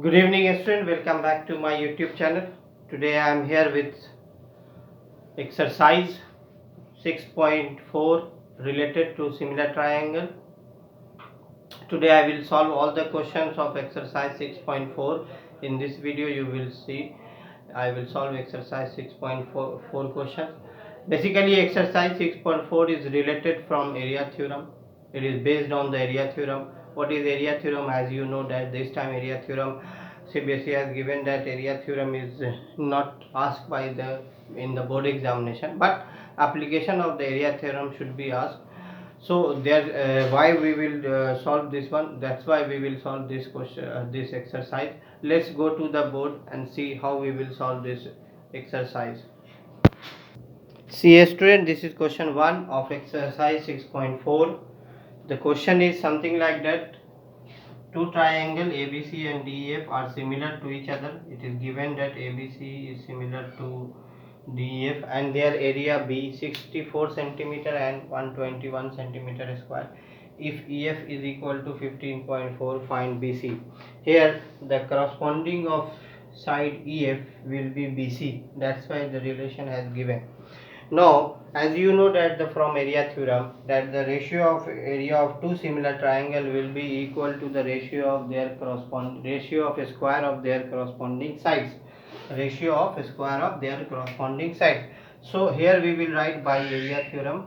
Good evening, student. Welcome back to my YouTube channel. Today I am here with exercise 6.4 related to similar triangle. Today I will solve all the questions of exercise 6.4. In this video you will see I will solve exercise 6.4 questions. Basically exercise 6.4 is related from area theorem. It is based on the area theorem. What is area theorem? As you know that this time area theorem CBSE has given that area theorem is not asked by the in the board examination, but application of the area theorem should be asked. So there why we will solve this one, that's why we will solve this question, this exercise. Let's go to the board and see how we will solve this exercise. See a student, this is question 1 of exercise 6.4. The question is something like that: two triangle ABC and DEF are similar to each other. It is given that ABC is similar to DEF and their area B 64 centimeter and 121 centimeter square. If EF is equal to 15.4, find BC. Here the corresponding of side EF will be BC. That's why the relation has given. Now, as you know that from area theorem that the ratio of area of two similar triangle will be equal to the ratio of their ratio of square of their corresponding sides. Ratio of square of their corresponding sides. So here we will write by area theorem.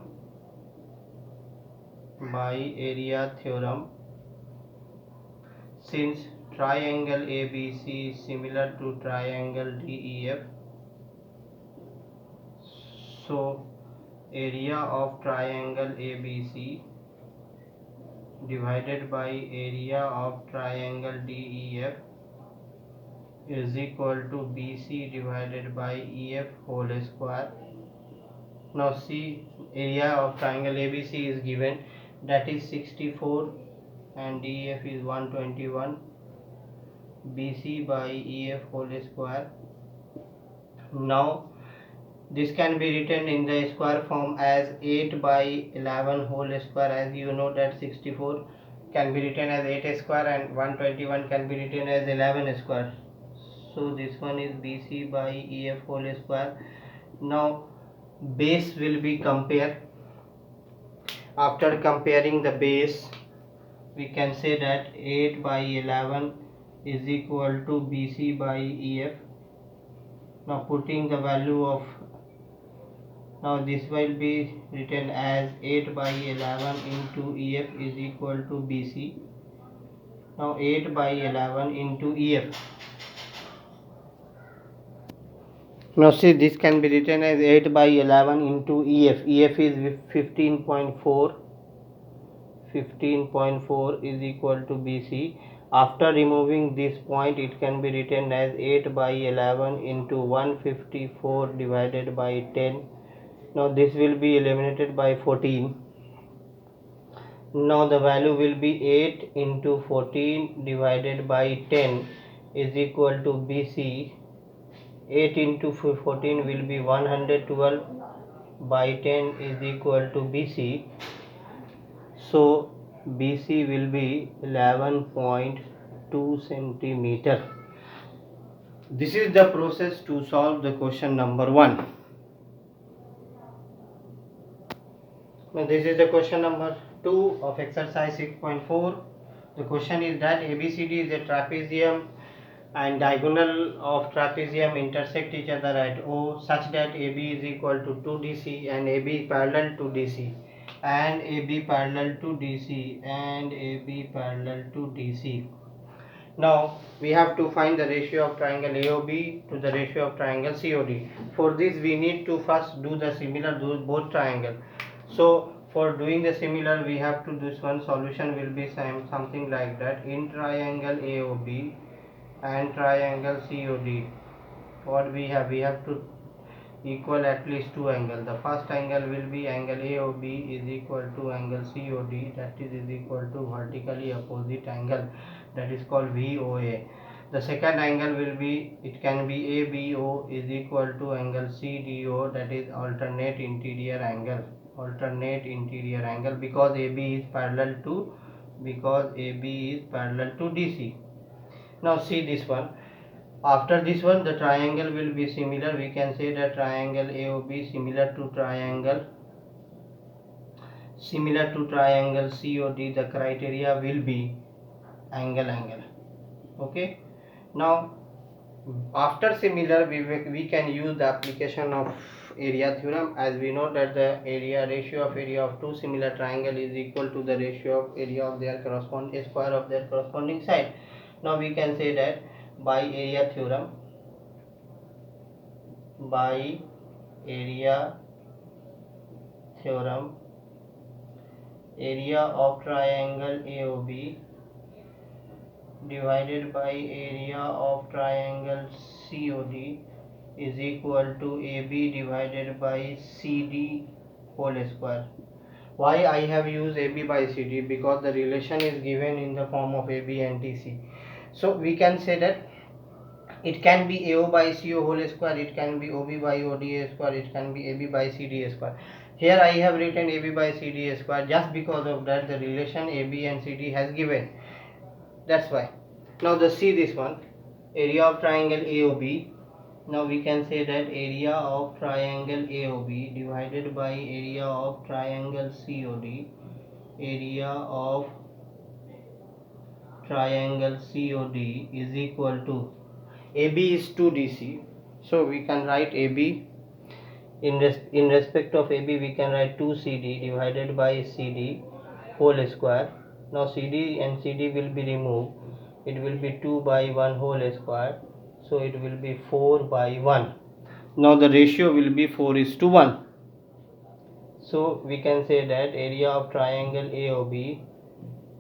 By area theorem, since triangle ABC is similar to triangle DEF, so area of triangle ABC divided by area of triangle DEF is equal to BC divided by EF whole square. Now see, area of triangle ABC is given, that is 64 and DEF is 121. BC by EF whole square. Now this can be written in the square form as 8 by 11 whole square. As you know that 64 can be written as 8 square and 121 can be written as 11 square. So this one is BC by EF whole square. Now base will be compared. After comparing the base, we can say that 8 by 11 is equal to BC by EF. Now putting the value of, now this will be written as 8 by 11 into EF is equal to BC. Now 8 by 11 into EF. Now see, this can be written as 8 by 11 into EF. EF is 15.4. 15.4 is equal to BC. After removing this point, it can be written as 8 by 11 into 154 divided by 10. Now this will be eliminated by 14. Now the value will be 8 into 14 divided by 10 is equal to BC. 8 into 14 will be 112 by 10 is equal to BC. So BC will be 11.2 centimeter. This is the process to solve the question number 1. Now this is the question number 2 of exercise 6.4. The question is that ABCD is a trapezium and diagonal of trapezium intersect each other at O such that AB is equal to 2DC and AB parallel to DC and AB parallel to DC and AB parallel to DC. Now we have to find the ratio of triangle AOB to the ratio of triangle COD. For this we need to first do the similar both triangle. So for doing the similar, we have to do this one solution will be something like that. In triangle AOB and triangle COD, what we have to equal at least two angles. The first angle will be angle AOB is equal to angle COD, that is equal to vertically opposite angle, that is called VOA. The second angle will be, it can be ABO is equal to angle CDO, that is alternate interior angle. Alternate interior angle because AB is parallel to DC. Now see this one. After this one, the triangle will be similar. We can say that triangle AOB similar to triangle COD. The criteria will be angle. Okay. Now after similar, we can use the application of area theorem, as we know that the ratio of area of two similar triangle is equal to the ratio of area of their corresponding square of their corresponding side. Now we can say that by area theorem, area of triangle AOB divided by area of triangle COD is equal to AB divided by CD whole square. Why I have used AB by CD? Because the relation is given in the form of AB and DC. So we can say that it can be AO by CO whole square, it can be OB by ODA square, it can be AB by CD square. Here I have written AB by CD square just because of that the relation AB and CD has given. That's why. Now the see this one, area of triangle AOB. Now we can say that area of triangle AOB divided by area of triangle COD. Area of triangle COD is equal to AB is 2DC. So we can write AB in respect of AB we can write 2CD divided by CD whole square. Now CD and CD will be removed. It will be 2 by 1 whole square. So it will be 4 by 1. Now the ratio will be 4:1. So we can say that area of triangle AOB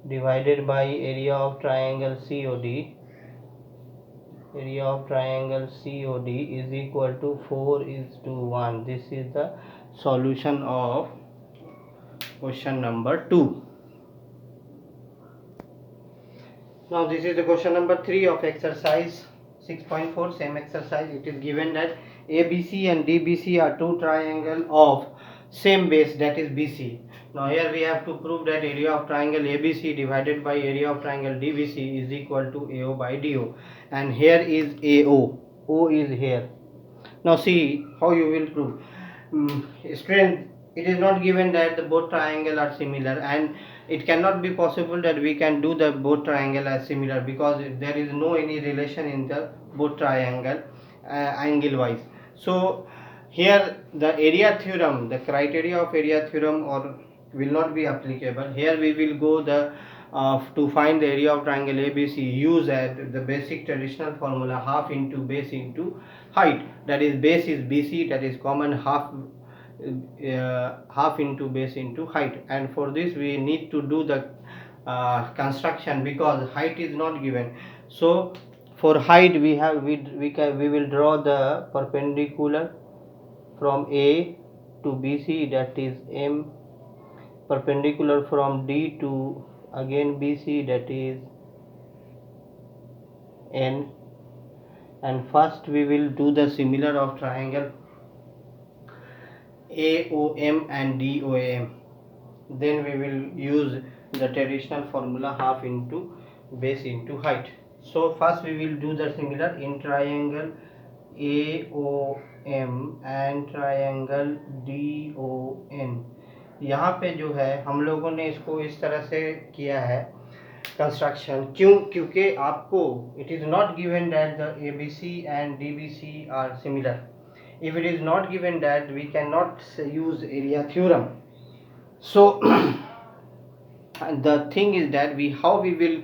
divided by area of triangle COD is equal to 4:1. This is the solution of question number 2. Now this is the question number 3 of exercise 6.4. Same exercise. It is given that ABC and DBC are two triangles of same base, that is BC. Now here we have to prove that area of triangle ABC divided by area of triangle DBC is equal to AO by DO, and here is AO, O is here. Now see how you will prove. Strength, it is not given that the both triangle are similar, and it cannot be possible that we can do the both triangle as similar, because there is no any relation in the both triangle angle wise. So here the area theorem, the criteria of area theorem or will not be applicable. Here we will go the to find the area of triangle ABC, use the basic traditional formula, half into base into height. That is base is BC, that is common, half into base into height. And for this we need to do the construction, because height is not given. So for height we will draw the perpendicular from A to BC, that is M, perpendicular from D to again BC, that is N. And first we will do the similar of triangle AOM and DOM. Then we will use the traditional formula, half into base into height. So first we will do the similar in triangle AOM and triangle DON. यहाँ पे जो है हम लोगों ने इसको इस तरह से किया है कंस्ट्रक्शन, क्योंकि आपको it is not given that the ABC and DBC are similar. If it is not given that, we cannot use area theorem. So the thing is that how we will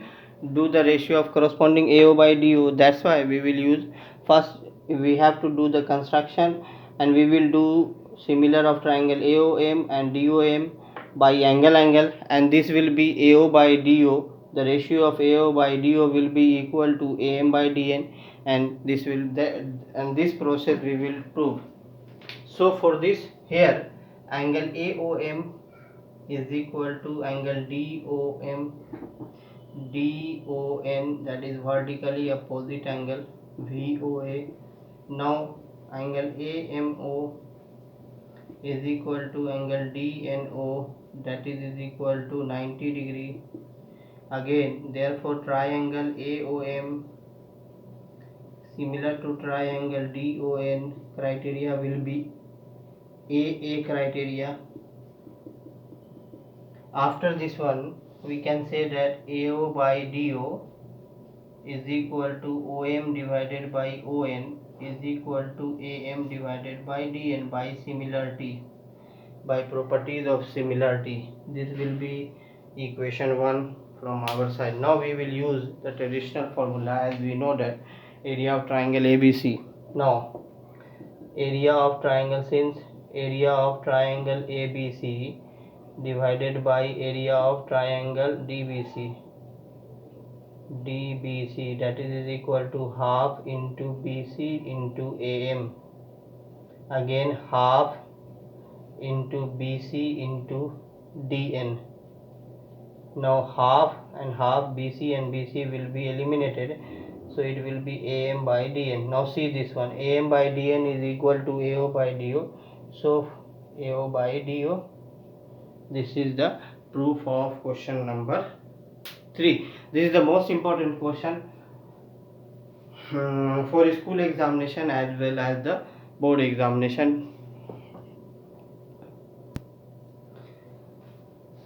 do the ratio of corresponding AO by DO. That's why we will use, first we have to do the construction, and we will do similar of triangle AOM and DOM by angle, and this will be AO by DO. The ratio of AO by DO will be equal to AM by DN, and this process we will prove. So for this, here angle AOM is equal to angle DON, that is vertically opposite angle, VOA. Now angle AMO is equal to angle DNO, that is equal to 90 degree. Again, therefore triangle AOM similar to triangle DON, criteria will be AA criteria. After this one, we can say that AO by DO is equal to OM divided by ON is equal to AM divided by DN by similarity, by properties of similarity. This will be equation 1 from our side. Now we will use the traditional formula, as we know that area of triangle ABC. Now area of triangle, since area of triangle ABC divided by area of triangle DBC, that is equal to half into BC into AM, again half into BC into DN. Now half and half, BC and BC will be eliminated, so it will be AM by DN. Now see this one, AM by DN is equal to AO by DO, so AO by DO. This is the proof of question number 3. This is the most important question for school examination as well as the board examination.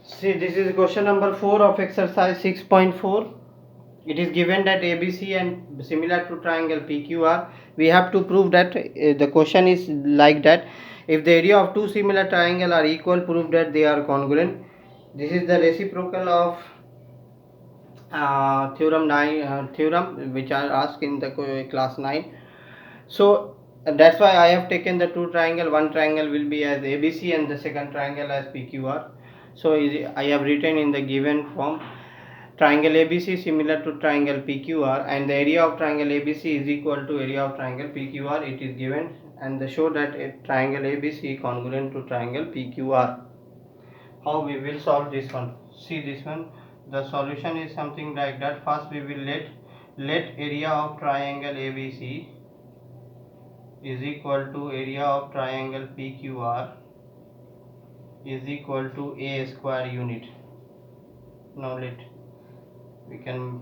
See, this is question number 4 of exercise 6.4. It is given that ABC and similar to triangle PQR. We have to prove that the question is like that. If the area of two similar triangles are equal, prove that they are congruent. This is the reciprocal of theorem 9, theorem which are asked in the class 9. So that's why I have taken the two triangle. One triangle will be as ABC and the second triangle as PQR. So I have written in the given form, triangle ABC similar to triangle PQR and the area of triangle ABC is equal to area of triangle PQR. It is given, and they show that a triangle ABC congruent to triangle PQR. How we will solve this one? See this one. The solution is something like that. First we will let area of triangle ABC is equal to area of triangle PQR is equal to A square unit. Now we can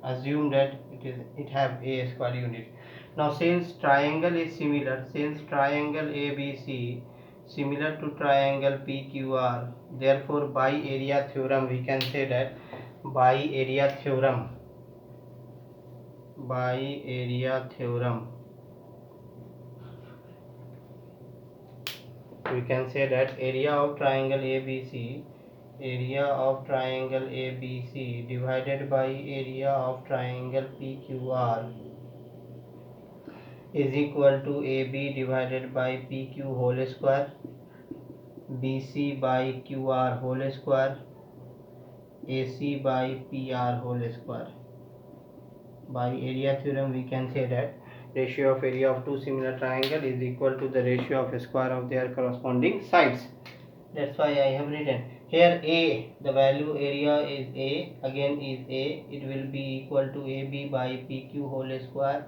assume that it have A square unit. Now since triangle is similar, since triangle ABC similar to triangle PQR, therefore by area theorem we can say that by area theorem we can say that area of triangle ABC divided by area of triangle PQR is equal to AB divided by PQ whole square, BC by QR whole square, AC by PR whole square. By area theorem we can say that ratio of area of two similar triangles is equal to the ratio of square of their corresponding sides. That's why I have written here A, the value area is A, again is A, it will be equal to AB by PQ whole square,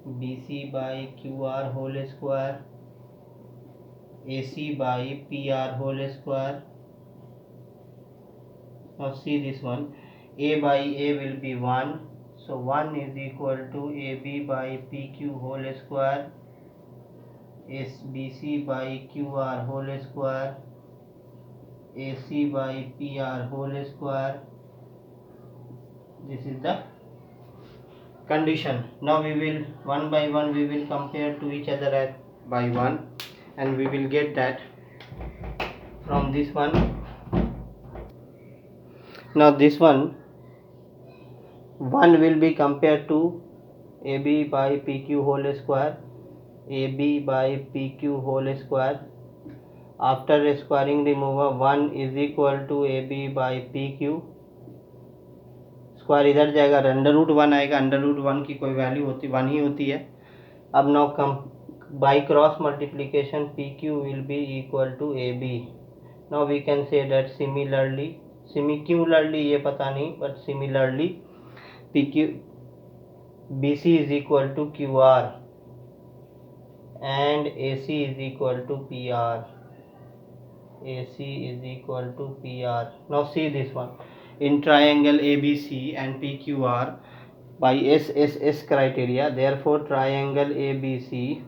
BC by QR whole square, AC by PR whole square. Now see this one, A by A will be 1, so 1 is equal to AB by PQ whole square, BC by QR whole square, AC by PR whole square. This is the condition. Now we will one by one we will compare to each other by 1, and we will get that from this one. Now this one will be compared to AB by PQ whole square, AB by PQ whole square. After squaring remover, 1 is equal to AB by PQ. Square इधर जाएगा, under root 1 आएगा, under root 1 की कोई value होती 1 ही होती है. अब now come by cross multiplication PQ will be equal to AB. Now we can say that similarly ये पता नहीं, but similarly PQ BC is equal to QR and AC is equal to PR. Now see this one. In triangle ABC and PQR, by SSS criteria. Therefore, triangle ABC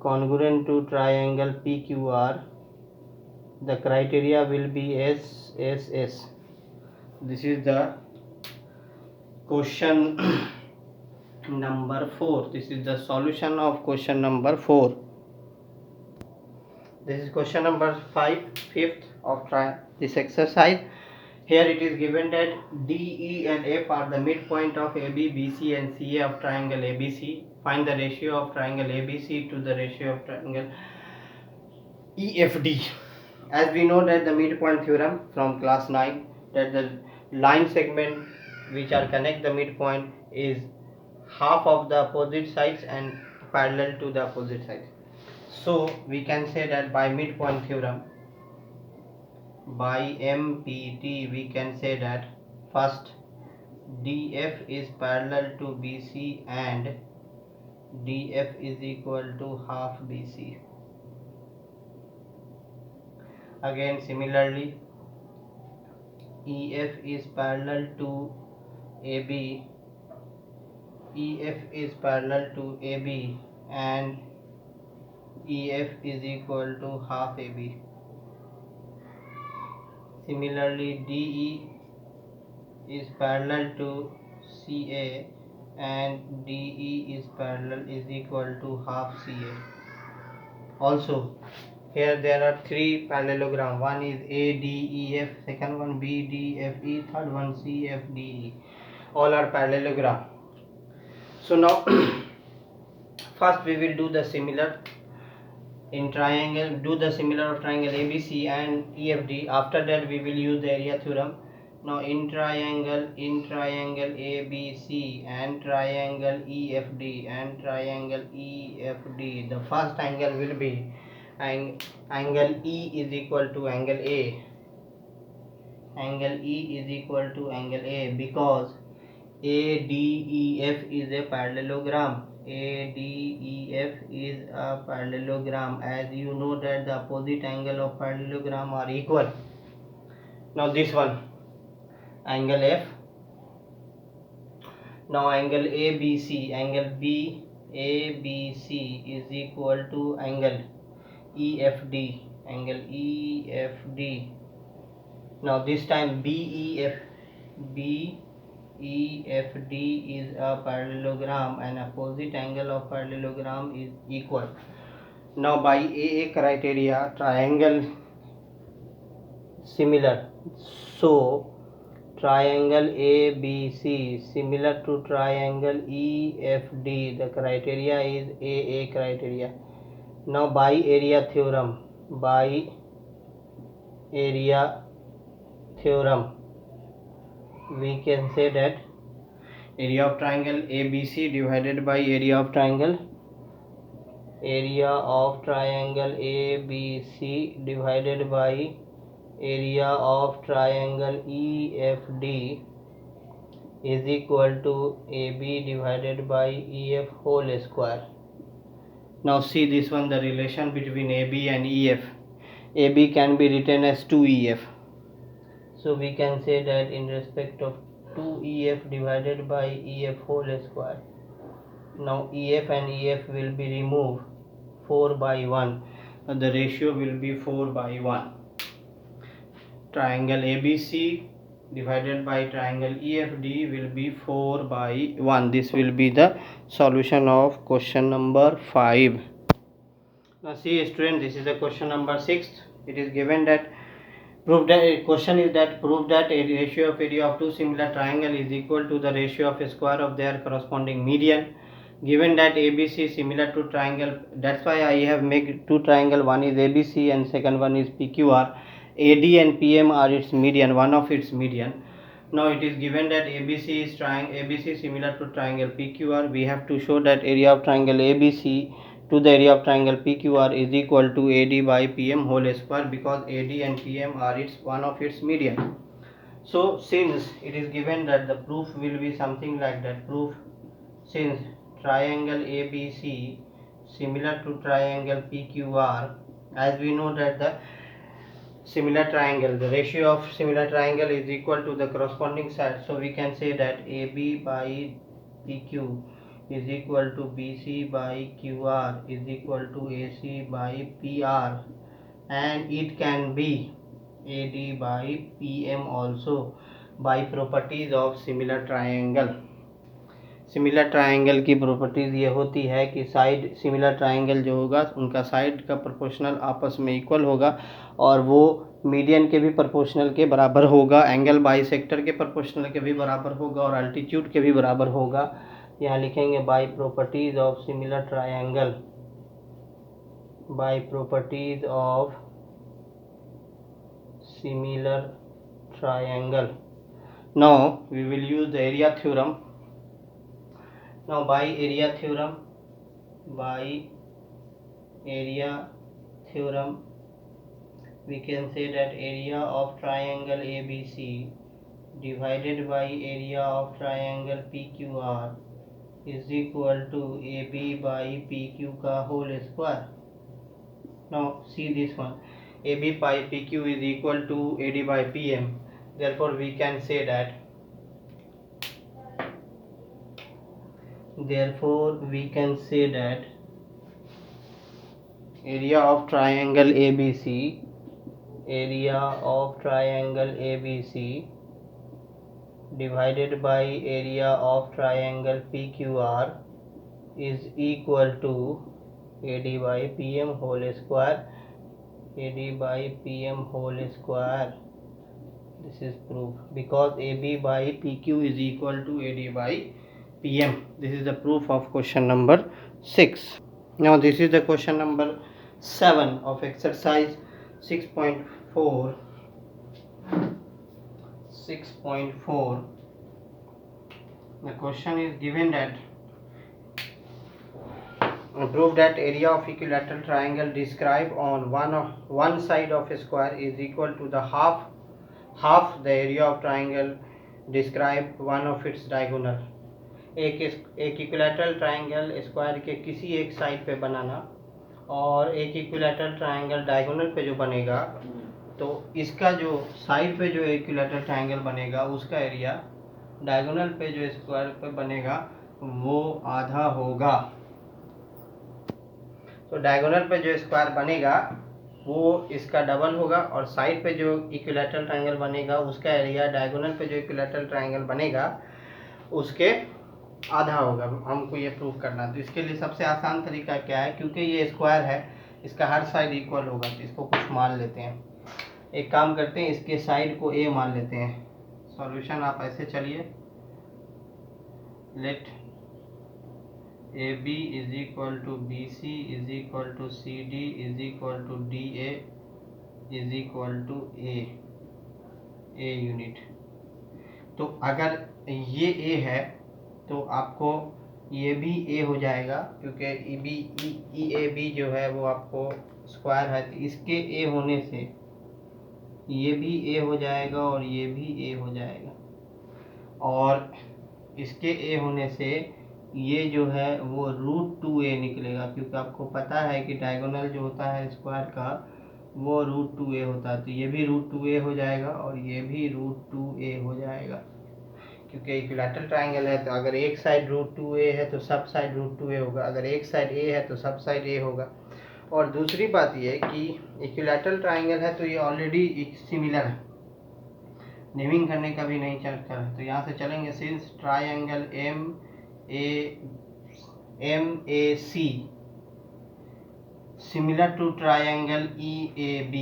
congruent to triangle PQR, the criteria will be SSS. This is the question number 4. This is the solution of question number 4. This is question number 5, fifth of this exercise. Here it is given that D, E and F are the midpoint of AB, BC and CA of triangle ABC. Find the ratio of triangle ABC to the ratio of triangle EFD. As we know that the midpoint theorem from class 9, that the line segment which are connect the midpoint is half of the opposite sides and parallel to the opposite sides. So we can say that by midpoint theorem, by MPT, we can say that first DF is parallel to BC and DF is equal to half BC. Again similarly, EF is parallel to AB, EF is parallel to AB and EF is equal to half AB. Similarly, DE is parallel to CA and DE is equal to half CA. Also, here there are three parallelogram. One is ADEF, second one BDFE, third one CFDE. All are parallelogram. So now, first we will do the similar in triangle. Do the similar of triangle ABC and EFD. After that, we will use the area theorem. Now in triangle ABC and triangle EFD, the first angle will be angle E is equal to angle A. Angle E is equal to angle A because ADEF is a parallelogram. ADEF is a parallelogram. As you know that the opposite angle of parallelogram are equal. Now this one, angle F. Now angle ABC, angle ABC is equal to angle EFD, angle EFD. Now this time BEFD is a parallelogram and opposite angle of parallelogram is equal. Now by AA criteria, triangle similar. So triangle ABC similar to triangle EFD, the criteria is AA criteria. Now by area theorem, we can say that area of triangle ABC divided by area of triangle ABC divided by area of triangle EFD is equal to AB divided by EF whole square. Now see this one, the relation between AB and EF. AB can be written as 2EF. So we can say that in respect of 2EF divided by EF whole square. Now EF and EF will be removed 4 by 1. The ratio will be 4 by 1. Triangle ABC divided by triangle EFD will be 4 by 1. This will be the solution of question number 5. Now see student, this is the question number 6. It is given that prove that a ratio of area of two similar triangle is equal to the ratio of a square of their corresponding median. Given that ABC is similar to triangle, that's why I have made two triangle. One is ABC and second one is PQR. AD and PM are its median, one of its median. Now it is given that ABC is similar to triangle PQR. We have to show that area of triangle ABC to the area of triangle PQR is equal to AD by PM whole square, because AD and PM are one of its median. So since it is given that, the proof will be something like that. Proof, since triangle ABC similar to triangle PQR, as we know that the similar triangle, the ratio of similar triangle is equal to the corresponding side. So we can say that AB by PQ is equal to BC by QR is equal to AC by PR, and it can be AD by PM also by properties of similar triangle. Similar triangle की properties ये होती है कि side similar triangle जो होगा उनका side का proportional आपस में इक्वल होगा और वो मीडियन के भी प्रोपोर्शनल के बराबर होगा, एंगल बाइसेक्टर के प्रोपोर्शनल के भी बराबर होगा और अल्टीट्यूड के भी बराबर होगा. यहाँ लिखेंगे by properties of similar triangle, by properties of similar triangle. Now we will use the area theorem. Now by area theorem, we can say that area of triangle ABC divided by area of triangle PQR is equal to AB by PQ का whole square. Now see this one, AB by PQ is equal to AD by PM. Therefore we can say that area of triangle ABC divided by area of triangle PQR is equal to AD by PM whole square. This is proof, because AB by PQ is equal to AD by PM. This is the proof of question number 6. Now this is the question number 7 of exercise 6.4. The question is given that prove that area of equilateral triangle described on one side of a square is equal to the half the area of triangle describe one of its diagonal. एक equilateral triangle square के किसी एक side पे बनाना और एक equilateral triangle diagonal पे जो बनेगा, तो इसका जो साइड पे जो इक्विलैटरल ट्रायंगल बनेगा उसका एरिया डायगोनल पे जो स्क्वायर पे बनेगा वो आधा होगा. तो डायगोनल पे जो स्क्वायर बनेगा वो इसका डबल होगा और साइड पे जो इक्विलैटरल ट्रायंगल बनेगा उसका एरिया डायगोनल पे जो इक्विलैटरल ट्रायंगल बनेगा उसके आधा होगा. हमको ये प्रूव करना है. तो इसके लिए सबसे आसान तरीका क्या है, क्योंकि ये स्क्वायर है इसका हर साइड इक्वल होगा, तो इसको कुछ मान लेते हैं. एक काम करते हैं, इसके साइड को ए मान लेते हैं. सॉल्यूशन आप ऐसे चलिए, let A B is equal to B C is equal to C D is equal to D A is equal to A unit. तो अगर ये ए है तो आपको ये भी ए हो जाएगा, क्योंकि ई ए बी जो है वो आपको स्क्वायर है, तो इसके ए होने से ये भी ए हो जाएगा और ये भी ए हो जाएगा, और इसके ए होने से ये जो है वो √2a निकलेगा, क्योंकि आपको पता है कि डायगोनल जो होता है स्क्वायर का वो √2a होता है. तो ये भी √2a हो जाएगा और ये भी √2a हो जाएगा, क्योंकि इक्विलैटरल ट्रायंगल है. तो अगर एक साइड √2a है तो सब साइड √2a होगा, अगर एक साइड a है तो सब साइड a होगा. और दूसरी बात ये है कि इक्विलैटरल ट्रायंगल है तो ये ऑलरेडी सिमिलर है, नेमिंग करने का भी नहीं चलता है. तो यहाँ से चलेंगे, since triangle MAC similar to triangle EAB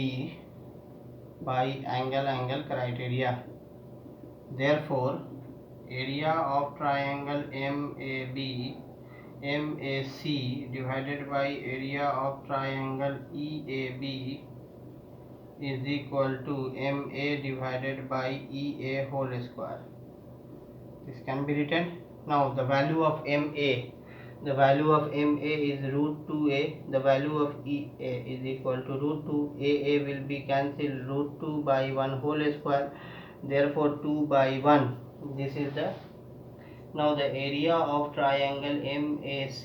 by angle criteria, therefore area of triangle MAC divided by area of triangle EAB is equal to MA divided by EA whole square. This can be written. Now the value of MA is √2a. The value of EA is equal to √2. AA will be cancelled, √2 by 1 whole square, therefore 2 by 1. This is the now the area of triangle MAC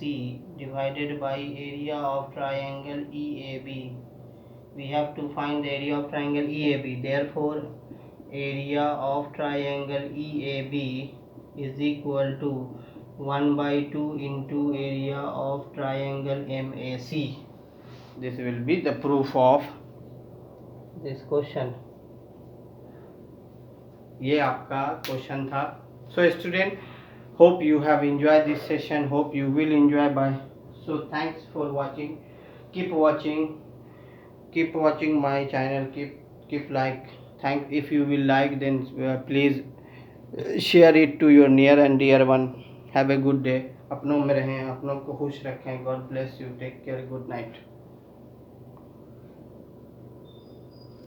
divided by area of triangle EAB we have to find the area of triangle EAB. Therefore, area of triangle EAB is equal to 1 by 2 into area of triangle MAC. This will be the proof of this question. ये आपका question था. So student, hope you have enjoyed this session. Hope you will enjoy. Bye. So thanks for watching. Keep watching my channel. Keep like. If you will like, then please share it to your near and dear one. Have a good day. अपनों में रहें, अपनों को खुश रखें. God bless you. Take care. Good night.